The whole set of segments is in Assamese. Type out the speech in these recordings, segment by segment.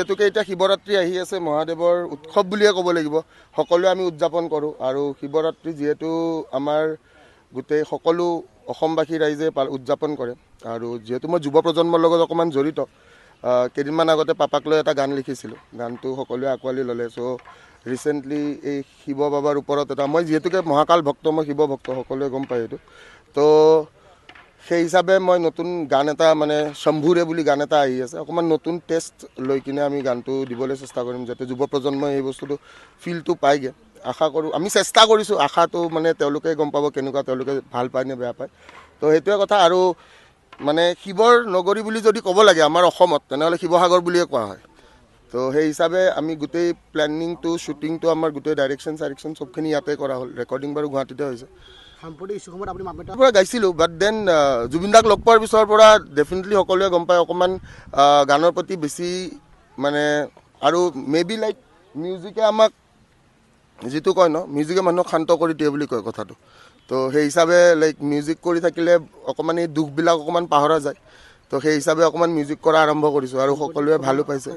যেহেতুকে এতিয়া শিৱৰাত্ৰি আহি আছে, মহাদেৱৰ উৎসৱ বুলিয়ে ক'ব লাগিব, সকলোৱে আমি উদযাপন কৰোঁ। আৰু শিৱৰাত্ৰি যিহেতু আমাৰ গোটেই সকলো অসমবাসী ৰাইজে উদযাপন কৰে, আৰু যিহেতু মই যুৱ প্ৰজন্মৰ লগত অকণমান জড়িত, কেইদিনমান আগতে পাপাক লৈ এটা গান লিখিছিলোঁ, গানটো সকলোৱে আঁকোৱালি ল'লে। চ' ৰিচেণ্টলি এই শিৱ বাবাৰ ওপৰত এটা, মই যিহেতুকে মহাকাল ভক্ত, মই শিৱ ভক্ত, সকলোৱে গম পায় এইটো। তো সেই হিচাপে মই নতুন গান এটা, মানে শম্ভুৰে বুলি গান এটা আহি আছে, অকণমান নতুন টেষ্ট লৈ কিনে আমি গানটো দিবলৈ চেষ্টা কৰিম, যাতে যুৱ প্ৰজন্মই এই বস্তুটো ফিলটো পায়গৈ। আশা কৰোঁ, আমি চেষ্টা কৰিছোঁ, আশাটো মানে তেওঁলোকে গম পাব কেনেকুৱা, তেওঁলোকে ভাল পায় নে বেয়া পায়। তো সেইটোৱে কথা। আৰু মানে শিৱৰ নগৰী বুলি যদি ক'ব লাগে আমাৰ অসমত, তেনেহ'লে শিৱসাগৰ বুলিয়ে কোৱা হয়। তো সেই হিচাপে আমি গোটেই প্লেনিংটো, শ্বুটিংটো, আমাৰ গোটেই ডাইৰেকশ্যন চবখিনি ইয়াতে কৰা হ'ল। ৰেকৰ্ডিং বাৰু গুৱাহাটীতে হৈছে। পৰা গাইছিলোঁ, বাট দেন জুবিন দাক লগ পোৱাৰ পিছৰ পৰা ডেফিনেটলি সকলোৱে গম পায় অকণমান গানৰ প্ৰতি বেছি মানে, আৰু মে বি লাইক মিউজিকে আমাক যিটো কয় ন, মিউজিকে মানুহক শান্ত কৰি দিয়ে বুলি কয় কথাটো। তো সেই হিচাপে লাইক মিউজিক কৰি থাকিলে অকণমান এই দুখবিলাক অকণমান পাহৰা যায়। তো সেই হিচাপে অকণমান মিউজিক কৰা আৰম্ভ কৰিছোঁ, আৰু সকলোৱে ভালো পাইছে।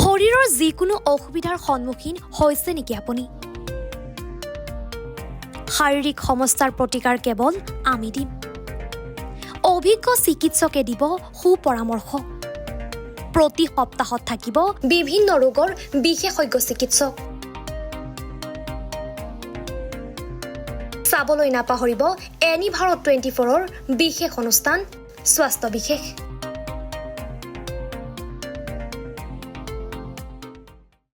শৰীৰৰ যিকোনো অসুবিধাৰ সন্মুখীন হৈছে নেকি আপুনি? শাৰীৰিক সমস্যাৰ প্ৰতিকাৰ কেৱল আমি দিম। অভিজ্ঞ চিকিৎসকে দিব সুপৰামৰ্শ। প্ৰতি সপ্তাহত থাকিব বিভিন্ন ৰোগৰ বিশেষজ্ঞ চিকিৎসক। চাবলৈ নাপাহৰিব এনি ভাৰত 24ৰ বিশেষ অনুষ্ঠান স্বাস্থ্য বিশেষ।